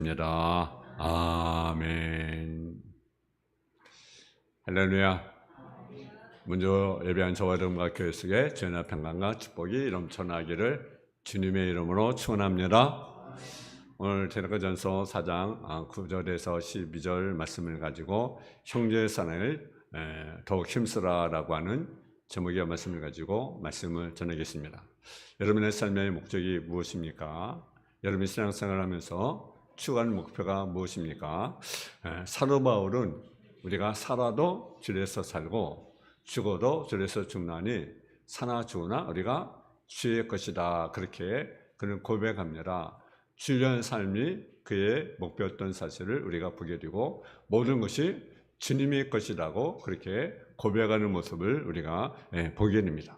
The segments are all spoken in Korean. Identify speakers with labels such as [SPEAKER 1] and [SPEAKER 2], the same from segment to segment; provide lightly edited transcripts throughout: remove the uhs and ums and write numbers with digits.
[SPEAKER 1] 입니다. 아멘. 할렐루야. 먼저 예배한 저와 여러분과 교회 속에 주의 평강과 축복이 넘쳐나기를 주님의 이름으로 축원합니다. 오늘 데살로니가전서 4장 9절에서 12절 말씀을 가지고 형제의 사랑을 더욱 힘쓰라라고 하는 제목의 말씀을 가지고 말씀을 전하겠습니다. 여러분의 삶의 목적이 무엇입니까? 여러분이 신앙생활을 하면서 추구하는 목표가 무엇입니까? 사도 바울은 우리가 살아도 주에서 살고 죽어도 주에서 죽나니 사나 죽으나 우리가 주의 것이다, 그렇게 그는 고백합니다. 주의 삶이 그의 목표였던 사실을 우리가 보게 되고 모든 것이 주님의 것이라고 그렇게 고백하는 모습을 우리가 보게 됩니다.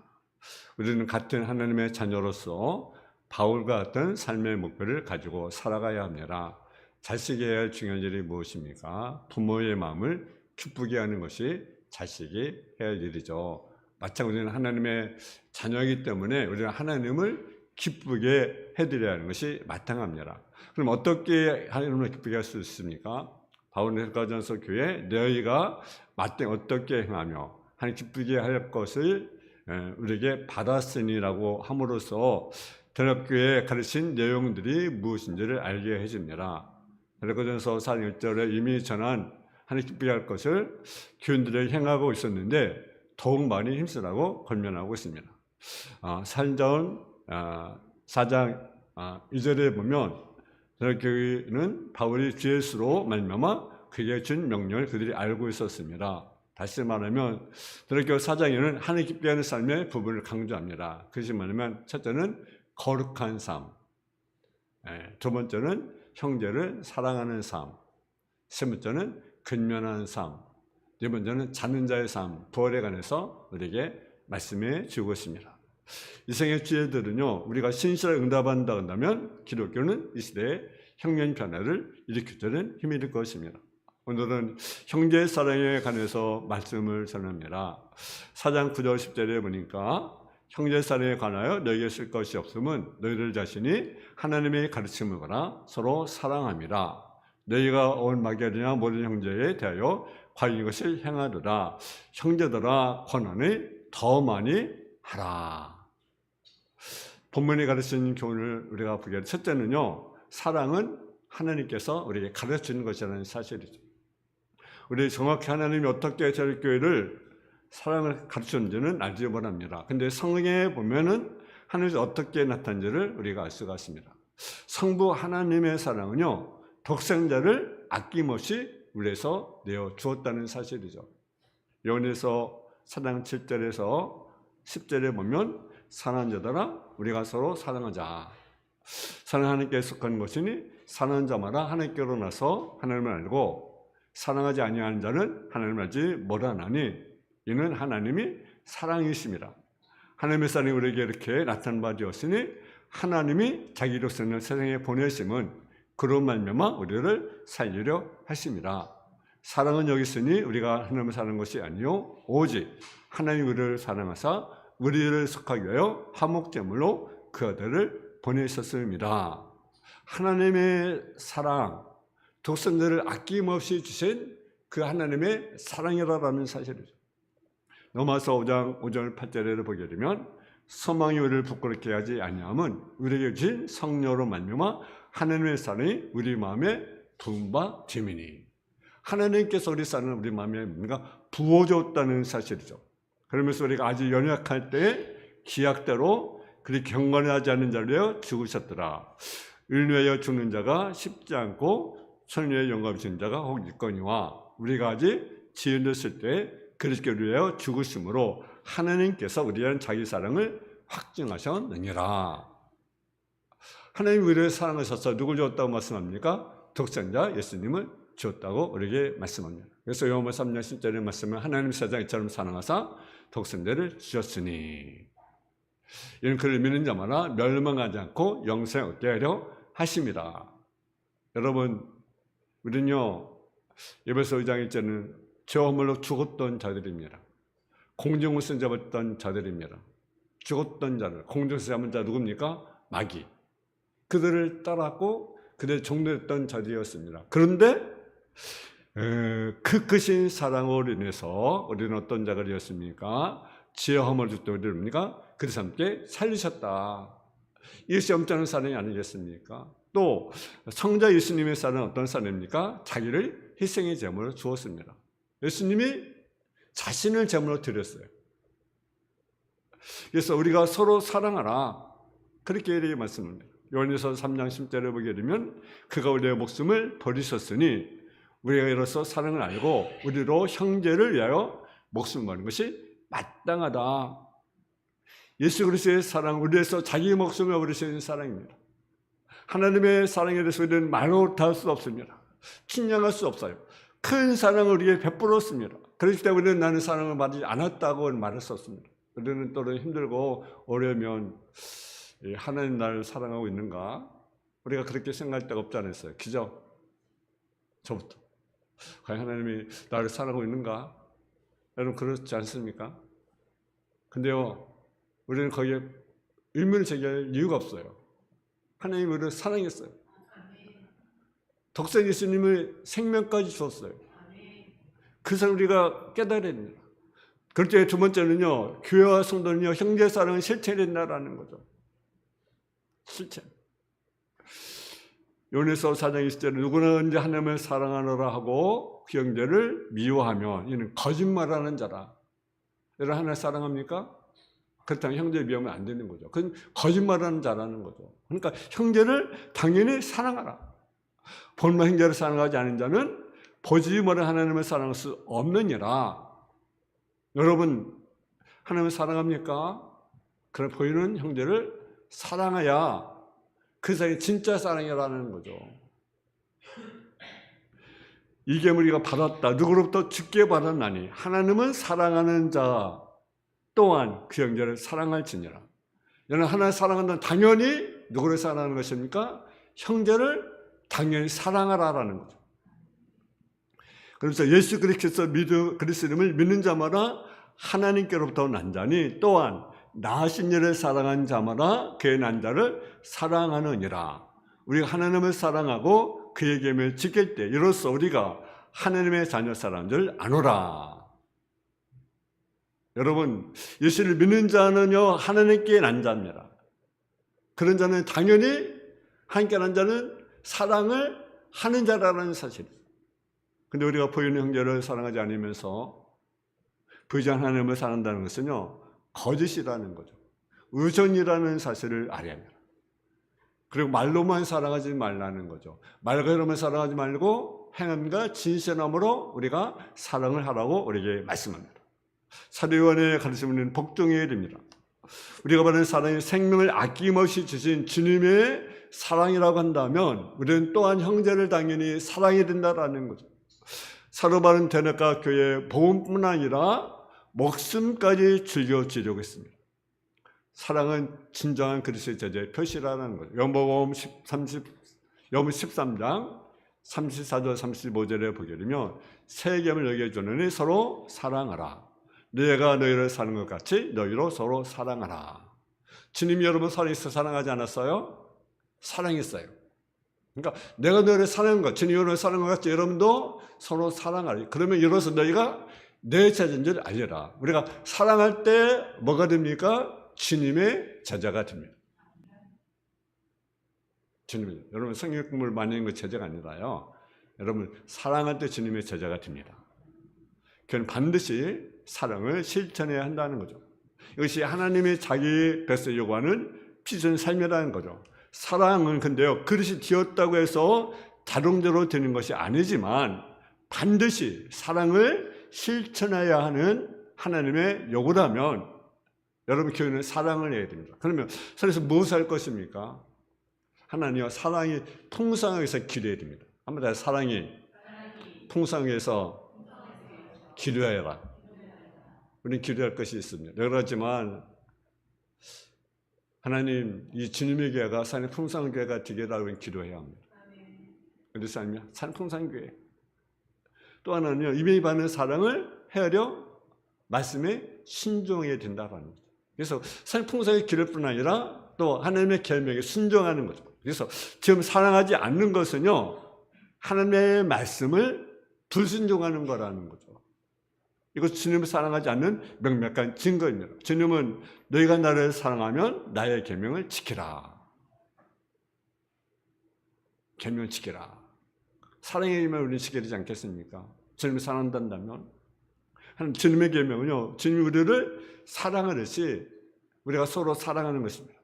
[SPEAKER 1] 우리는 같은 하나님의 자녀로서 바울과 같은 삶의 목표를 가지고 살아가야 합니다. 자식이 해야 할 중요한 일이 무엇입니까? 부모의 마음을 기쁘게 하는 것이 자식이 해야 할 일이죠. 마찬가지로 우리는 하나님의 자녀이기 때문에 우리는 하나님을 기쁘게 해드려야 하는 것이 마땅합니다. 그럼 어떻게 하나님을 기쁘게 할 수 있습니까? 바울은 데살로니가전서 교회 너희가 마땅히 어떻게 행하며 하나님 기쁘게 할 것을 우리에게 받았으니라고 함으로써 데살로니가교회에 가르친 내용들이 무엇인지를 알게 해줍니다. 데살로니가전서 4장 1절에 이미 전한 하나님 기쁘게 할 것을 교인들에게 행하고 있었는데 더욱 많이 힘쓰라고 권면하고 있습니다. 산자원 4장 2절에 보면 데살로니가교회는 바울이 주 예수로 말미암아 그에게 준 명령을 그들이 알고 있었습니다. 다시 말하면 데살로니가 4장에는 하나님 기쁘게 하는 삶의 부분을 강조합니다. 그것이 뭐냐면 첫째는 거룩한 삶, 두 번째는 형제를 사랑하는 삶, 세 번째는 근면한 삶, 네 번째는 자는 자의 삶, 부활에 관해서 우리에게 말씀해 주고 있습니다. 이 생의 지혜들은요, 우리가 신실하게 응답한다 한다면 기독교는 이 시대에 혁명 변화를 일으킬 때는 힘이 될 것입니다. 오늘은 형제 사랑에 관해서 말씀을 전합니다. 4장 9절 10절에 보니까 형제 사랑에 관하여 너희에게 쓸 것이 없음은 너희들 자신이 하나님의 가르침을 받아 서로 사랑함이라. 너희가 온 마게도냐 모든 형제에 대하여 과연 이것을 행하리라. 형제들아 권한을 더 많이 하라. 본문이 가르치는 교훈을 우리가 보게 될 첫째는요, 사랑은 하나님께서 우리에게 가르치는 것이라는 사실이죠. 우리 정확히 하나님이 어떻게 데살로니가교회를 사랑을 가르쳤는지는 알지 못합니다. 근데 성경에 보면은 하나님이 어떻게 나타난지를 우리가 알 수가 있습니다. 성부 하나님의 사랑은요, 독생자를 아낌없이 우리에서 내어 주었다는 사실이죠. 요한에서 4장 7절에서 10절에 보면 사랑하는 자들아 우리가 서로 사랑하자. 사랑하는 게 속한 것이니 사랑하는 자마다 하나님께로 나서 하나님을 알고 사랑하지 아니하는 자는 하나님을 알지 못하나니 이는 하나님이 사랑이십니다. 하나님의 사랑이 우리에게 이렇게 나타난 바 되었으니 하나님이 자기 독생을 세상에 보내심은 그로 말미암아 우리를 살리려 하십니다. 사랑은 여기 있으니 우리가 하나님을 사랑하는 것이 아니요 오직 하나님이 우리를 사랑하사 우리를 속하기 위하여 화목제물로 그 아들을 보내셨습니다. 하나님의 사랑, 독생자를 아낌없이 주신 그 하나님의 사랑이라는 사실이죠. 로마서 5장 5절 8절을 보게 되면 소망이 우리를 부끄럽게 하지 아니함은 우리에게 주신 성령으로 말미암아 하나님의 사랑이 우리 마음에 부은 바 됨이니. 하나님께서 우리 사랑을 우리 마음에 뭔가 부어줬다는 사실이죠. 그러면서 우리가 아주 연약할 때 기약대로 그리 경건하지 않은 자를 죽으셨더라. 의인을 죽는 자가 쉽지 않고 선의의 영광을 주는 자가 혹 있거니와 우리가 아직 지연됐을 때 그리스도를 위하여 죽으심으로 하나님께서 우리의 자기 사랑을 확증하셨느니라. 하나님이 우리를 사랑하셔서 누굴 주었다고 말씀합니까? 독생자 예수님을 주었다고 우리에게 말씀합니다. 그래서 요한복음 3장 10절의 말씀은 하나님 세상을 이처럼 사랑하사 독생자를 주셨으니 이는 그를 믿는 자마다 멸망하지 않고 영생을 얻게 하려 하십니다. 여러분, 우리는요 에베소 2장 1절은 죄와 허물로 죽었던 자들입니다. 공중을 잡았던 자들입니다. 죽었던 자들, 공중에서 잡은 자 누굽니까? 마귀. 그들을 따랐고 그래 종료했던 자리였습니다. 그런데 그 크신 사랑으로 인해서 우리는 어떤 자가 되었습니까? 지혜함을 주시고 우리입니까? 그래서 함께 살리셨다. 이것이 엄청난 사랑이 아니겠습니까? 또 성자 예수님의 사랑은 어떤 사랑입니까? 자기를 희생의 제물로 주었습니다. 예수님이 자신을 제물로 드렸어요. 그래서 우리가 서로 사랑하라, 그렇게 말씀합니다. 요한일서 3장 10절에 보게 되면 그가 우리의 목숨을 버리셨으니 우리가 이로써 사랑을 알고 우리로 형제를 위하여 목숨을 버리는 것이 마땅하다. 예수 그리스도의 사랑, 우리에서 자기 목숨을 버리시는 사랑입니다. 하나님의 사랑에 대해서 우리는 말로 다 할 수 없습니다. 측량할 수 없어요. 큰 사랑을 우리에게 베풀었습니다. 그렇기 때문에 우리는 나는 사랑을 받지 않았다고 말할 수 없습니다. 우리는 또는 힘들고 어려우면 하나님 나를 사랑하고 있는가? 우리가 그렇게 생각할 때가 없지 않았어요. 그죠? 저부터. 과연 하나님이 나를 사랑하고 있는가? 여러분 그렇지 않습니까? 근데요, 우리는 거기에 의문을 제기할 이유가 없어요. 하나님이 우리를 사랑했어요. 독생 예수님을 생명까지 주었어요. 그래서 우리가 깨달아야 됩니다. 그럴 때 두 번째는요, 교회와 성도는요, 형제 사랑을 실천해야 된다라는 거죠. 실천. 요한일서 4장 20절에 누구나 언제 하나님을 사랑하노라 하고 그 형제를 미워하면 이는 거짓말하는 자라. 여러분 하나님 사랑합니까? 그렇다면 형제를 미워하면 안 되는 거죠. 그건 거짓말하는 자라는 거죠. 그러니까 형제를 당연히 사랑하라. 본만 형제를 사랑하지 않은 자는 보지 못한 하나님을 사랑할 수 없느니라. 여러분 하나님을 사랑합니까? 그럼 보이는 형제를 사랑해야 그 사랑이 진짜 사랑이라는 거죠. 이게 우리가 받았다. 누구로부터 주께 받았나니 하나님은 사랑하는 자 또한 그 형제를 사랑할지니라. 여러분 하나님을 사랑한다는 당연히 누구를 사랑하는 것입니까? 형제를 당연히 사랑하라라는 거죠. 그래서 예수 그리스도를 믿는 자마다 하나님께로부터 난 자니 또한 나으신 이를 사랑한 자마다 그의 난 자를 사랑하느니라. 우리가 하나님을 사랑하고 그의 계명을 지킬 때 이로써 우리가 하나님의 자녀 사람인 줄 아노라. 여러분 예수를 믿는 자는요 하나님께 난 자입니다. 그런 자는 당연히 하나님께 난 자는 사랑을 하는 자라는 사실이에요. 근데 우리가 보이는 형제를 사랑하지 않으면서 보이지 않는 하나님을 사랑한다는 것은요 거짓이라는 거죠. 의존이라는 사실을 알아야 합니다. 그리고 말로만 사랑하지 말라는 거죠. 말로만 사랑하지 말고 행함과 진실함으로 우리가 사랑을 하라고 우리에게 말씀합니다. 사도 요한의 가르침은 복종해야 됩니다. 우리가 받은 사랑이 생명을 아낌없이 주신 주님의 사랑이라고 한다면 우리는 또한 형제를 당연히 사랑해야 된다는 거죠. 사도 바울은 데나가 교회의 복음뿐 아니라 목숨까지 즐겨지려고 했습니다. 사랑은 진정한 그리스도의 제자의 표시라는 거죠. 요한복음 13장 34절 35절에 보게 되면 새 계명을 너희에게 주노니 서로 사랑하라. 내가 너희를 사는 것 같이 너희로 서로 사랑하라. 주님이 여러분 사랑하지 않았어요? 사랑했어요. 그러니까 내가 너희를 사랑한 것, 주님이 여러분을 사랑한 것 같이 여러분도 서로 사랑하라. 그러면 이로써 너희가 내 제자인 줄 알려라. 우리가 사랑할 때 뭐가 됩니까? 주님의 제자가 됩니다. 주님, 여러분 성경 공부를 많이 하는 거 제자가 아니라요. 여러분 사랑할 때 주님의 제자가 됩니다. 그건 반드시 사랑을 실천해야 한다는 거죠. 이것이 하나님이 자기 백성에 요구하는 피전 삶이라는 거죠. 사랑은 근데요 그릇이 되었다고 해서 자동적으로 되는 것이 아니지만 반드시 사랑을 실천해야 하는 하나님의 요구라면 여러분 교회는 사랑을 해야 됩니다. 그러면 그래서 무엇을 할 것입니까? 하나님과 사랑이 풍성하게서 기도해야 됩니다. 한번 더 사랑이 풍성해서 기도해라. 우리는 기도할 것이 있습니다. 여러 가지만 하나님 이 주님의 교회가 산의 풍성한 교회가 되게라고 기도해야 합니다. 그래서 아니면 산 풍성한 교회. 또 하나는요 이미 받는 사랑을 헤아려 말씀에 순종해야 된다는 거죠. 그래서 산 풍성의 기를 뿐 아니라 또 하나님의 계명에 순종하는 거죠. 그래서 지금 사랑하지 않는 것은요, 하나님의 말씀을 불순종하는 거라는 거죠. 이것 주님을 사랑하지 않는 명백한 증거입니다. 주님은 너희가 나를 사랑하면 나의 계명을 지키라. 계명을 지키라. 사랑의 힘을 우리는 지켜야 되지 않겠습니까? 주님을 사랑한다면 주님의 계명은요, 주님이 우리를 사랑하듯이 우리가 서로 사랑하는 것입니다.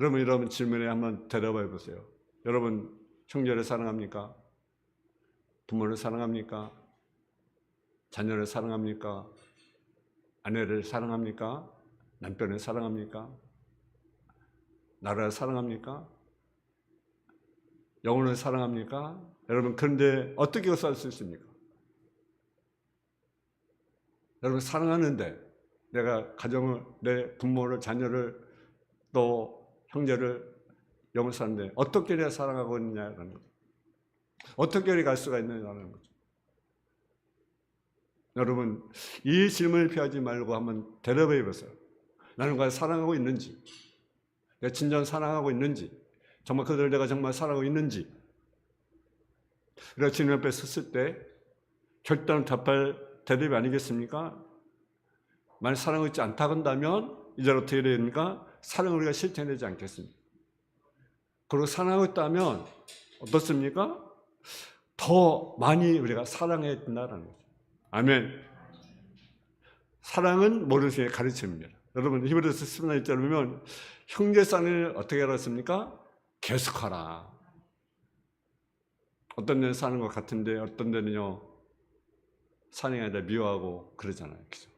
[SPEAKER 1] 여러분 질문에 한번 대답해 보세요. 여러분 형제를 사랑합니까? 부모를 사랑합니까? 자녀를 사랑합니까? 아내를 사랑합니까? 남편을 사랑합니까? 나라를 사랑합니까? 영혼을 사랑합니까? 여러분, 그런데 어떻게 살 수 있습니까? 여러분, 사랑하는데 내가 가정을, 내 부모를, 자녀를, 또 형제를, 영혼을 사는데 어떻게 내가 사랑하고 있느냐라는 거죠. 어떻게 이리 갈 수가 있느냐라는 거죠. 여러분, 이 질문을 피하지 말고 한번 대답해 보세요. 나는 과연 사랑하고 있는지, 내가 진정 사랑하고 있는지, 정말 그들을 내가 정말 사랑하고 있는지. 우리가 주님 앞에 섰을 때 결단을 답할 대답이 아니겠습니까? 만약 사랑하고 있지 않다고 한다면 이제 어떻게 해야 됩니까? 사랑을 우리가 실천하지 않겠습니까? 그리고 사랑하고 있다면 어떻습니까? 더 많이 우리가 사랑해야 된다는 거죠. 아멘. 사랑은 모든 것의 가르침입니다. 여러분, 히브리서 10장 1절에 보면 형제사랑을 어떻게 알았습니까? 계속하라. 어떤 데는 사는 것 같은데 어떤 데는요, 사랑이 아니라 미워하고 그러잖아요. 그죠?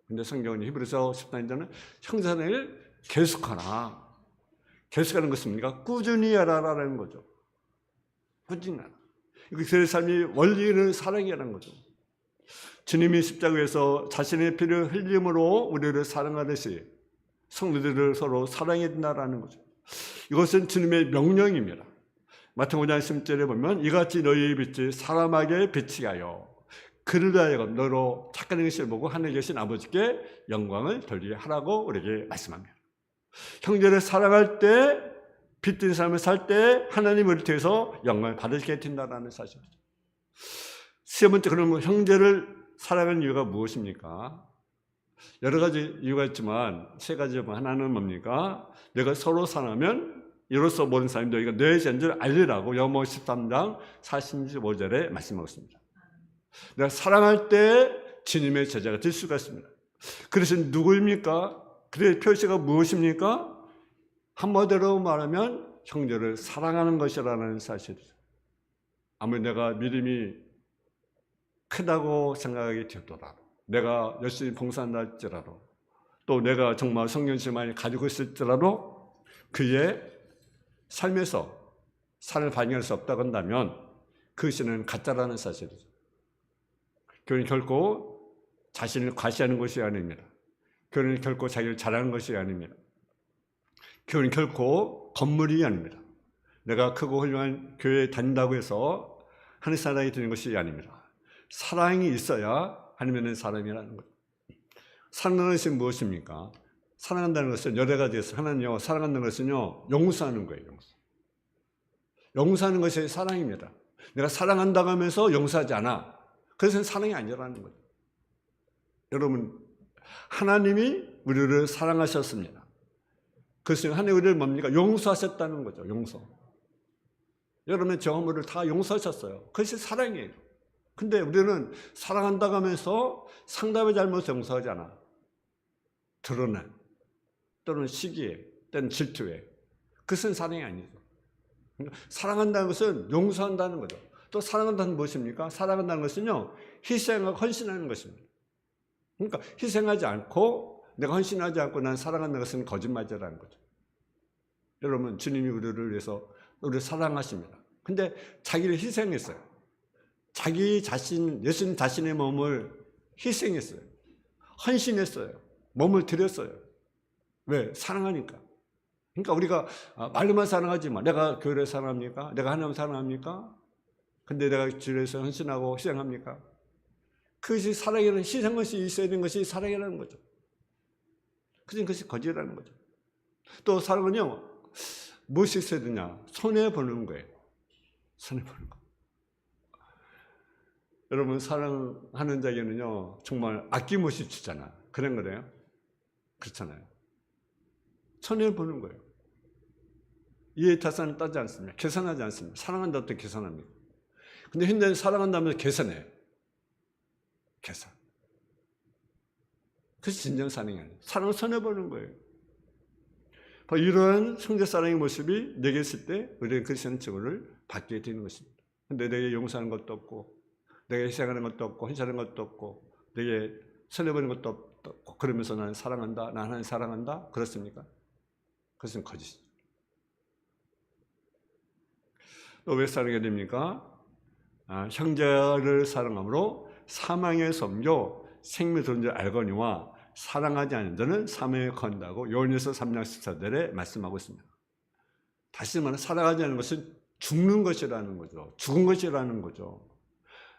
[SPEAKER 1] 근데 성경은 히브리서 10장 1절은 형제사랑을 계속하라. 계속하는 것입니까? 꾸준히 하라라는 거죠. 꾸준히 하라. 그 삶이 원리는 사랑이라는 거죠. 주님이 십자가에서 자신의 피를 흘림으로 우리를 사랑하듯이 성도들을 서로 사랑해야 된다는 거죠. 이것은 주님의 명령입니다. 마태복음 5장 10절에 보면 이같이 너희의 빛이 사람에게 비치게 하여 그를 하여금 너로 착한 행실을 보고 하늘에 계신 아버지께 영광을 돌리게 하라고 우리에게 말씀합니다. 형제를 사랑할 때, 빛든 삶을 살 때 하나님 우리를 통해서 영광을 받으시게 된다는 사실이죠. 세 번째, 그러면 형제를 사랑하는 이유가 무엇입니까? 여러 가지 이유가 있지만 세 가지 중 하나는 뭡니까? 내가 서로 사랑하면 이로써 모든 사람이 너희가 내 죄인줄 알리라고 요한복음 13장 45절에 말씀하고 있습니다. 내가 사랑할 때 주님의 제자가 될 수가 있습니다. 그래서 누구입니까? 그의 표시가 무엇입니까? 한마디로 말하면 형제를 사랑하는 것이라는 사실이죠. 아무리 내가 믿음이 크다고 생각하기 되더라도, 내가 열심히 봉사한다 할지라도, 또 내가 정말 성경을 많이 가지고 있을지라도 그의 삶에서 삶을 발견할 수 없다고 한다면 그것은 가짜라는 사실이죠. 교회는 결코 자신을 과시하는 것이 아닙니다. 교회는 결코 자기를 자랑하는 것이 아닙니다. 교회는 결코 건물이 아닙니다. 내가 크고 훌륭한 교회에 다닌다고 해서 하늘 사랑이 되는 것이 아닙니다. 사랑이 있어야 하나님의 사람이라는 거죠. 사랑하는 것이 무엇입니까? 사랑한다는 것은 여러 가지가 있어요. 하나는요, 사랑한다는 것은요, 용서하는 거예요. 용서하는 것이 사랑입니다. 내가 사랑한다고 하면서 용서하지 않아. 그것은 사랑이 아니라는 거죠. 여러분, 하나님이 우리를 사랑하셨습니다. 그것은 하나님 우리를 뭡니까? 용서하셨다는 거죠. 용서. 여러분의 저물을 다 용서하셨어요. 그것이 사랑이에요. 근데 우리는 사랑한다고 하면서 상대방의 잘못을 용서하지 않아. 드러난, 또는 시기에, 또는 질투에. 그것은 사랑이 아니죠. 사랑한다는 것은 용서한다는 거죠. 또 사랑한다는 무엇입니까? 사랑한다는 것은요, 희생하고 헌신하는 것입니다. 그러니까 희생하지 않고 내가 헌신하지 않고 난 사랑한다는 것은 거짓말이라는 거죠. 여러분, 주님이 우리를 위해서 우리를 사랑하십니다. 근데 자기를 희생했어요. 자기 자신, 예수님 자신의 몸을 희생했어요. 헌신했어요. 몸을 드렸어요. 왜? 사랑하니까. 그러니까 우리가 말로만 사랑하지만 내가 교회를 사랑합니까? 내가 하나님 사랑합니까? 근데 내가 주님에서 헌신하고 희생합니까? 그것이 사랑이라는, 희생한 것이 있어야 되는 것이 사랑이라는 거죠. 그것이 거짓이라는 거죠. 또 사랑은요, 무엇이 있어야 되냐? 손해보는 거예요. 손해보는 거. 여러분, 사랑하는 자에게는요, 정말 아낌없이 주잖아. 그런 거래요? 그렇잖아요. 손해보는 거예요. 이해타산을 따지 않습니다. 계산하지 않습니다. 사랑한다고 또 계산합니다. 근데 현대는 사랑한다면서 계산해요. 계산. 그것이 진정 사랑이 아니에요. 사랑을 손해보는 거예요. 바로 이러한 형제사랑의 모습이 내게 있을 때 우리는 그리스도의 증거를 받게 되는 것입니다. 근데 내게 용서하는 것도 없고, 내게 희생하는 것도 없고, 헌신하는 것도 없고, 내게 손해보는 것도 없고, 그러면서 나는 사랑한다, 나는 하나님 사랑한다? 그렇습니까? 그것은 거짓이죠. 또 왜 사랑해야 됩니까? 형제를 사랑함으로 사망에서 옮겨 생명이 들어온 줄 알거니와 사랑하지 않는 자는 사망에 건다고 요한일서 3장 14절에 말씀하고 있습니다. 다시 말해 사랑하지 않는 것은 죽는 것이라는 거죠. 죽은 것이라는 거죠.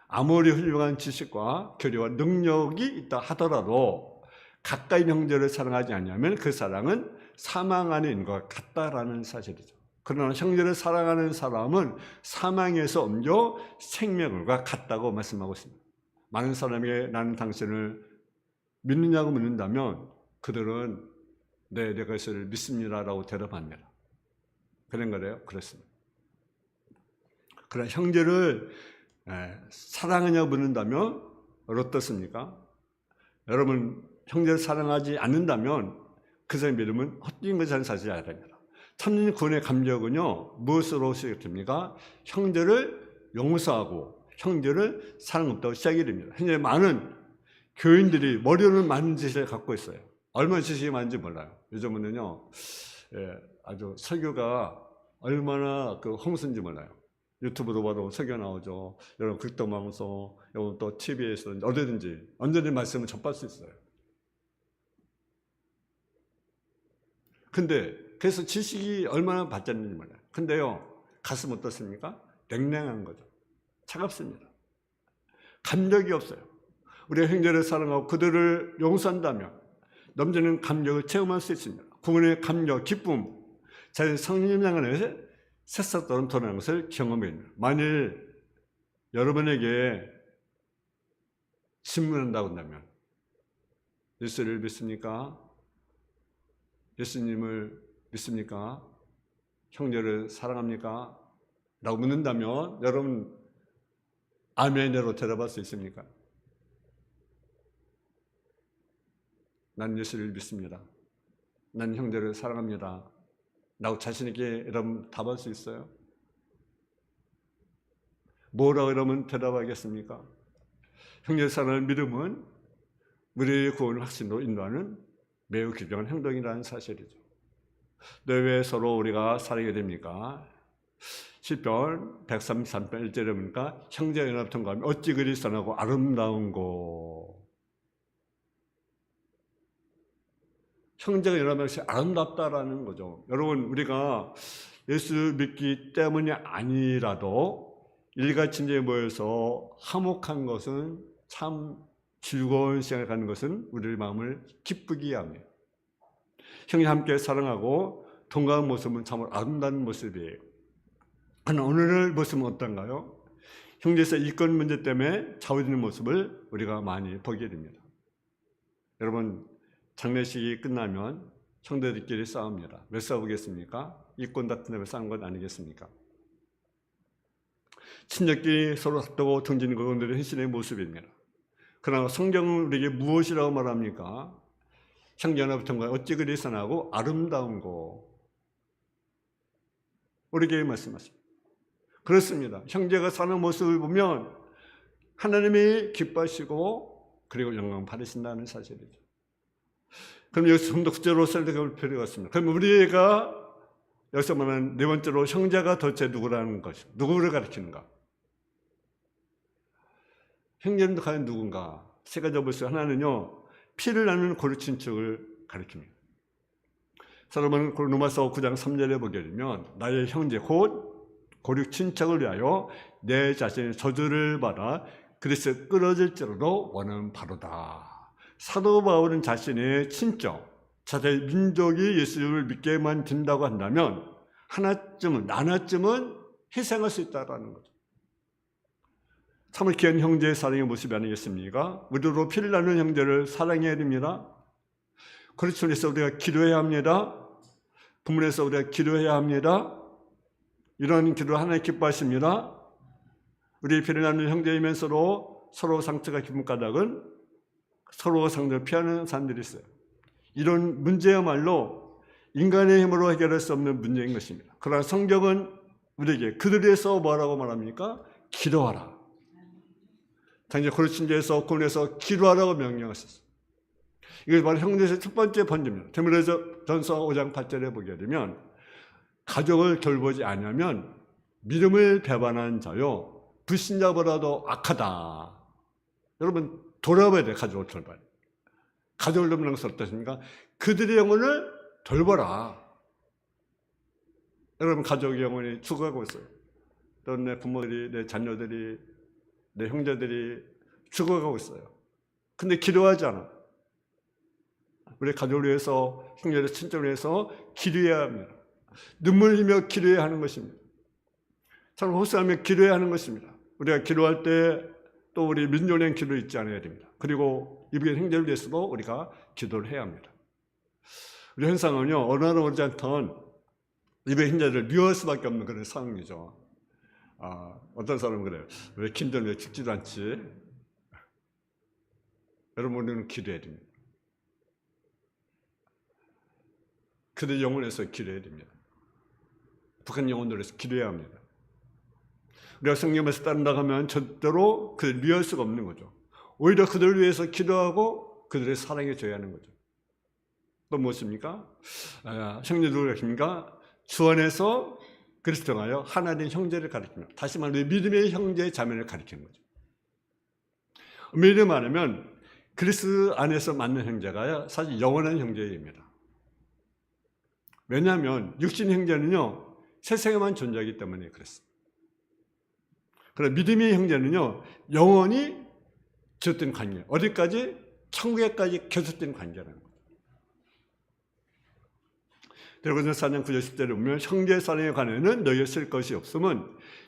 [SPEAKER 1] 아무리 훌륭한 지식과 교리와 능력이 있다 하더라도 가까이 형제를 사랑하지 않으면 그 사랑은 사망 안에 있는 것 같다라는 사실이죠. 그러나 형제를 사랑하는 사람은 사망에서 옮겨 생명과 같다고 말씀하고 있습니다. 많은 사람에게 나는 당신을 믿느냐고 묻는다면 그들은 네, 내가 그것을 믿습니다라고 대답합니다. 그런 거래요? 그렇습니다. 그러나 형제를 사랑하냐고 묻는다면 어떻습니까? 여러분, 형제를 사랑하지 않는다면 그 사람의 믿음은 헛된 것이라는 사실을 알아야 됩니다. 참된 구원의 감격은요, 무엇으로 시작됩니까? 형제를 용서하고 형제를 사랑없다고 시작이 됩니다. 현재 많은 교인들이 머리로는 많은 지식을 갖고 있어요. 얼마나 지식이 많은지 몰라요. 요즘은요, 아주 설교가 얼마나 홍수인지 몰라요. 유튜브로 봐도 설교 나오죠. 여러분 극동방송, 여러분 또 TV에서 어디든지 언제든지 말씀을 접할 수 있어요. 근데 그래서 지식이 얼마나 발전했는지 몰라요. 근데요, 가슴 어떻습니까? 냉랭한 거죠. 차갑습니다. 감격이 없어요. 우리가 형제를 사랑하고 그들을 용서한다면 넘치는 감격을 체험할 수 있습니다. 구원의 감격, 기쁨, 자신 성령 안에 새싹처럼 드러나는 것을 경험해야 됩니다. 만일 여러분에게 질문한다고 한다면 예수를 믿습니까? 예수님을 믿습니까? 형제를 사랑합니까? 라고 묻는다면 여러분 아멘으로 대답할 수 있습니까? 난 예수를 믿습니다. 난 형제를 사랑합니다. 라고 자신 있게 여러분 답할 수 있어요? 뭐라고 여러분 대답하겠습니까? 형제 사랑을 믿음은 우리의 구원을 확신으로 인도하는 매우 귀중한 행동이라는 사실이죠. 왜 서로 우리가 사랑해야 됩니까? 시편 133편 1절에 보니까 형제 연합 통과하면 어찌 그리 선하고 아름다운고. 형제가 연합하는 것이 아름답다라는 거죠. 여러분, 우리가 예수 믿기 때문이 아니라도 일가친구에 모여서 화목한 것은 참 즐거운 시간을 갖는 것은 우리의 마음을 기쁘게 합니다. 형제 함께 사랑하고 동감한 모습은 참 아름다운 모습이에요. 그러나 오늘의 모습은 어떤가요? 형제에서 이권 문제 때문에 좌우되는 모습을 우리가 많이 보게 됩니다. 여러분, 장례식이 끝나면 형제들끼리 싸웁니다. 왜 싸우겠습니까? 이권 다툼 때문에 싸운 건 아니겠습니까? 친척끼리 서로 다투고 등지는 것 오늘의 헌신의 모습입니다. 그러나 성경은 우리에게 무엇이라고 말합니까? 형제연합통과 어찌 그리 선하고 아름다운 거 우리에게 말씀하십니다. 그렇습니다. 형제가 사는 모습을 보면 하나님이 기뻐하시고 그리고 영광 받으신다는 사실이죠. 그럼 여기서 좀 더 구체적으로 설명할 필요가 있습니다. 그럼 우리가 여기서 말하는 네 번째로 형제가 도대체 누구라는 것이 누구를 가리키는가? 형제는 과연 누군가? 세 가지 볼수 하나는요, 피를 나누는 고륙친척을 가리킵니다. 여러분 로마서 9장 3절에 보게 되면 나의 형제 곧 고륙친척을 위하여 내 자신의 저주를 받아 그리스도에 끌어질지라도 원하는 바로다. 사도 바울은 자신의 친척, 자신의 민족이 예수를 믿게만 된다고 한다면 하나쯤은 희생할 수 있다라는 거죠. 참을 귀한 형제의 사랑의 모습이 아니겠습니까? 우리로 피를 나누는 형제를 사랑해야 됩니다. 그리스도에서 우리가 기도해야 합니다. 부문에서 우리가 기도해야 합니다. 이런 기도 하나님 기뻐하십니다. 우리 피를 나누는 형제이면서도 서로 상처가 깊은 까닭은 서로 상처를 피하는 사람들이 있어요. 이런 문제야말로 인간의 힘으로 해결할 수 없는 문제인 것입니다. 그러나 성경은 우리에게 그들에 대해서 뭐라고 말합니까? 기도하라. 당시 고린도에서 고린도에서 기도하라고 명령하셨어요. 이게 바로 형제에서 첫 번째 번제입니다. 디모데전서 5장 8절에 보게 되면 가족을 돌보지 않으면 믿음을 배반한 자요 불신자보다도 악하다. 여러분 돌아봐야 돼요. 가족을 돌봐야 돼요. 가족을 돕는 것은 어떠십니까? 그들의 영혼을 돌보라. 여러분 가족의 영혼이 죽어가고 있어요. 또 내 부모들이, 내 자녀들이, 내 형제들이 죽어가고 있어요. 근데 기도하지 않아. 우리 가족을 위해서, 형제를 친척을 위해서 기도해야 합니다. 눈물 흘리며 기도해야 하는 것입니다. 참 호소하며 기도해야 하는 것입니다. 우리가 기도할 때 또 우리 민족의 기도 잊지 않아야 됩니다. 그리고 이북의 형제를 위해서도 우리가 기도를 해야 합니다. 우리 현상은요, 어느 나라 오지 않던 이북의 형제를 미워할 수밖에 없는 그런 상황이죠. 어떤 사람은 그래요. 왜 김전 왜 죽지도 않지? 여러분, 우리는 기도해야 됩니다. 그들 영혼을 위해서 기도해야 됩니다. 북한 영혼을 위해서 기도해야 합니다. 우리가 성경에서 따른다 하면 절대로 그들 미워할 수가 없는 거죠. 오히려 그들을 위해서 기도하고 그들의 사랑해 줘야 하는 거죠. 또 무엇입니까? 형제들 계십니까? 주 안에서 그리스도가 하여 하나 된 형제를 가리킵니다. 다시 말해 믿음의 형제 자매를 가리키는 거죠. 믿음 안에면 그리스도 안에서 만난 형제가 사실 영원한 형제입니다. 왜냐하면 육신 형제는요 세상에만 존재하기 때문에 그렇습니다. 그러나 믿음의 형제는요 영원히 지속된 관계, 어디까지? 천국에까지 계속된 관계라는 거예요. 데살로니가서 4장 9절 10절에 보면 형제 사랑에 관해는 너희가 쓸 것이 없음은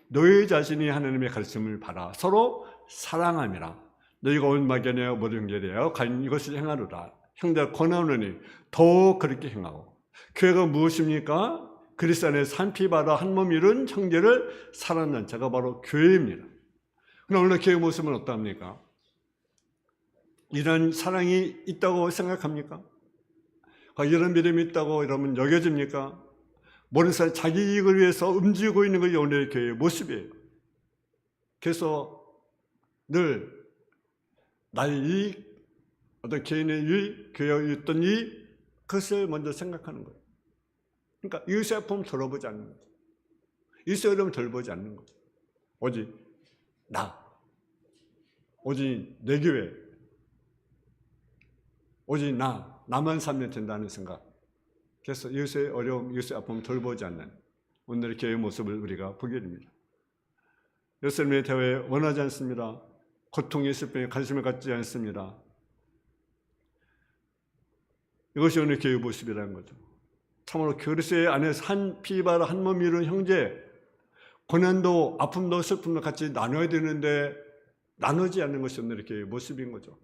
[SPEAKER 1] 너희 자신이 하나님의 가르침을 받아 서로 사랑함이라. 너희가 온 막연하여 모든 형제되어 과연 이것을 행하노라. 형제가 권하노니 더 그렇게 행하고. 교회가 무엇입니까? 그리스도 안에서 한 피 바라 한 몸 이룬 형제를 사랑하는 자가 바로 교회입니다. 그럼 오늘 교회 모습은 어떠합니까? 이런 사랑이 있다고 생각합니까? 이런 믿음이 있다고 여러분 여겨집니까? 모든 사람 자기 이익을 위해서 움직이고 있는 것이 오늘의 교회의 모습이에요. 그래서 늘 나의 이익, 어떤 개인의 이익, 교회의 어떤 이익, 그것을 먼저 생각하는 거예요. 그러니까 이웃의 아픔을 돌아보지 않는 거죠. 이웃의 어려움을 돌보지 않는 거죠. 오직 나, 오직 내 교회, 오직 나만 살면 된다는 생각. 그래서 이웃의 어려움, 이웃의 아픔을 돌보지 않는 오늘의 교회의 모습을 우리가 보게 됩니다. 예수님의 대화에 원하지 않습니다. 고통이 있을 뿐에 관심을 갖지 않습니다. 이것이 오늘 교회의 모습이라는 거죠. 참으로 그리스도의 안에서 한 피바라 한 몸 이룬 형제, 고난도 아픔도 슬픔도 같이 나눠야 되는데 나누지 않는 것이 오늘 교회의 모습인 거죠.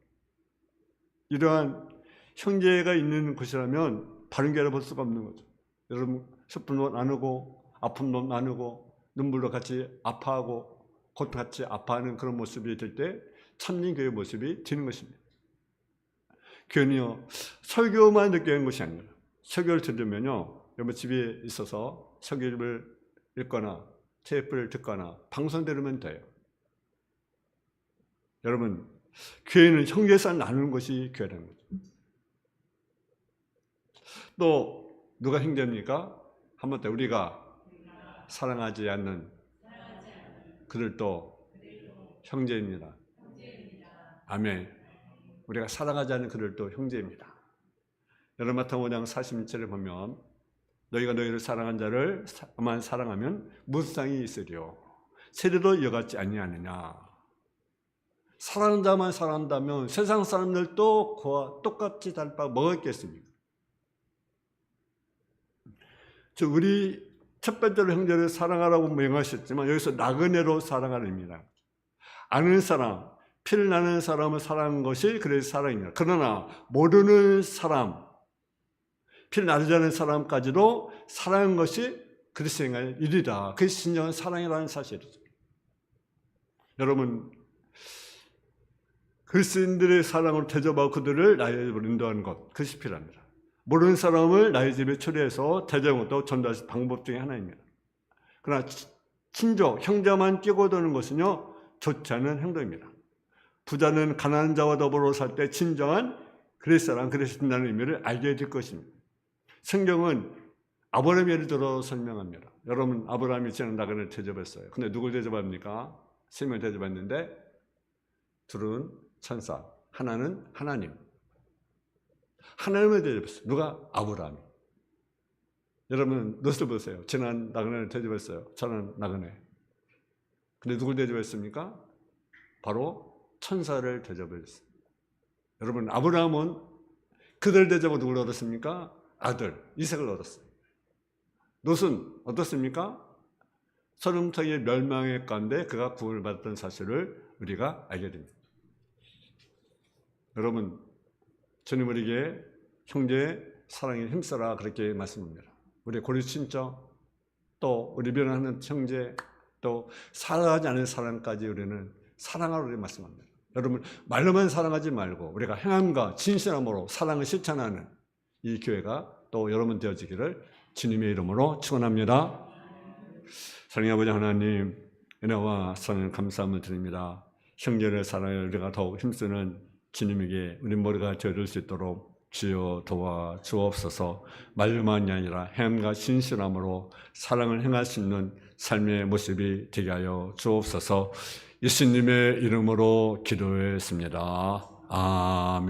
[SPEAKER 1] 이러한 형제가 있는 곳이라면 다른 교회를 볼 수가 없는 거죠. 여러분 슬픔도 나누고 아픔도 나누고 눈물도 같이 아파하고 고통 같이 아파하는 그런 모습이 될 때 참된 교회의 모습이 되는 것입니다. 교회는요 설교만 듣게 하는 것이 아니라 설교를 들으면요 여러분 집에 있어서 설교를 읽거나 테이프를 듣거나 방송 들으면 돼요. 여러분 교회는 형제사 나누는 것이 교회라는 거죠. 또 누가 형제입니까? 한번 더 우리가 사랑하지 않는 그들도 형제입니다. 아멘. 우리가 사랑하지 않는 그들도 형제입니다. 여러분 마태복음 5장 46절을 보면 너희가 너희를 사랑한 자를만 사랑하면 무슨 상이 있으리요? 세례도 이와 같지 아니하느냐? 사랑하는 자만 사랑한다면 세상 사람들도 그와 똑같이 달 바 뭐가 있겠습니까? 우리 첫 번째로 형제를 사랑하라고 명하셨지만 여기서 나그네로 사랑하랍니다. 아는 사람, 피를 나는 사람을 사랑하는 것이 그래서 사랑입니다. 그러나 모르는 사람, 피를 나르지 않은 사람까지도 사랑하는 것이 그리스도인의 일이다. 그것이 진정한 사랑이라는 사실이죠. 여러분, 그리스도인들의 사랑으로 대접하고 그들을 나의 집으로 인도하는 것, 그것이 필요합니다. 모르는 사람을 나의 집에 초대해서 대접하고 전달하는 방법 중에 하나입니다. 그러나 친족, 형제만 끼고 드는 것은요, 좋지 않은 행동입니다. 부자는 가난한 자와 더불어 살 때 진정한 그리스도랑 그리스도인다는 의미를 알게 될 것입니다. 성경은 아브라함의 예를 들어 설명합니다. 여러분, 아브라함이 지난 나그네를 대접했어요. 근데 누굴 대접합니까? 세 명을 대접했는데 둘은 천사, 하나는 하나님. 하나님을 대접했어요. 누가? 아브라함이. 여러분, 넛을 보세요. 지난 나그네를 대접했어요. 저는 나그네. 근데 누굴 대접했습니까? 바로 천사를 대접했어요. 여러분, 아브라함은 그들 대접으로 누굴 얻었습니까? 아들, 이삭을 얻었어요. 롯은 어떻습니까? 소돔성의 멸망의 가운데 그가 구원을 받았던 사실을 우리가 알게 됩니다. 여러분, 주님 우리에게 형제의 사랑에 힘써라 그렇게 말씀합니다. 우리 고리 친척, 또 우리 변하는 형제, 또 사랑하지 않은 사랑까지 우리는 사랑하라고 말씀합니다. 여러분, 말로만 사랑하지 말고 우리가 행함과 진실함으로 사랑을 실천하는 이 교회가 또 여러분 되어지기를 주님의 이름으로 축원합니다. 사랑의 아버지 하나님, 은혜와 사랑을 감사함을 드립니다. 형제를 사랑해 우리가 더욱 힘쓰는 주님에게 우리 머리가 저릴 수 있도록 주여 도와 주옵소서. 말로만이 아니라 행함과 진실함으로 사랑을 행할 수 있는 삶의 모습이 되게 하여 주옵소서. 예수님의 이름으로 기도했습니다. 아멘.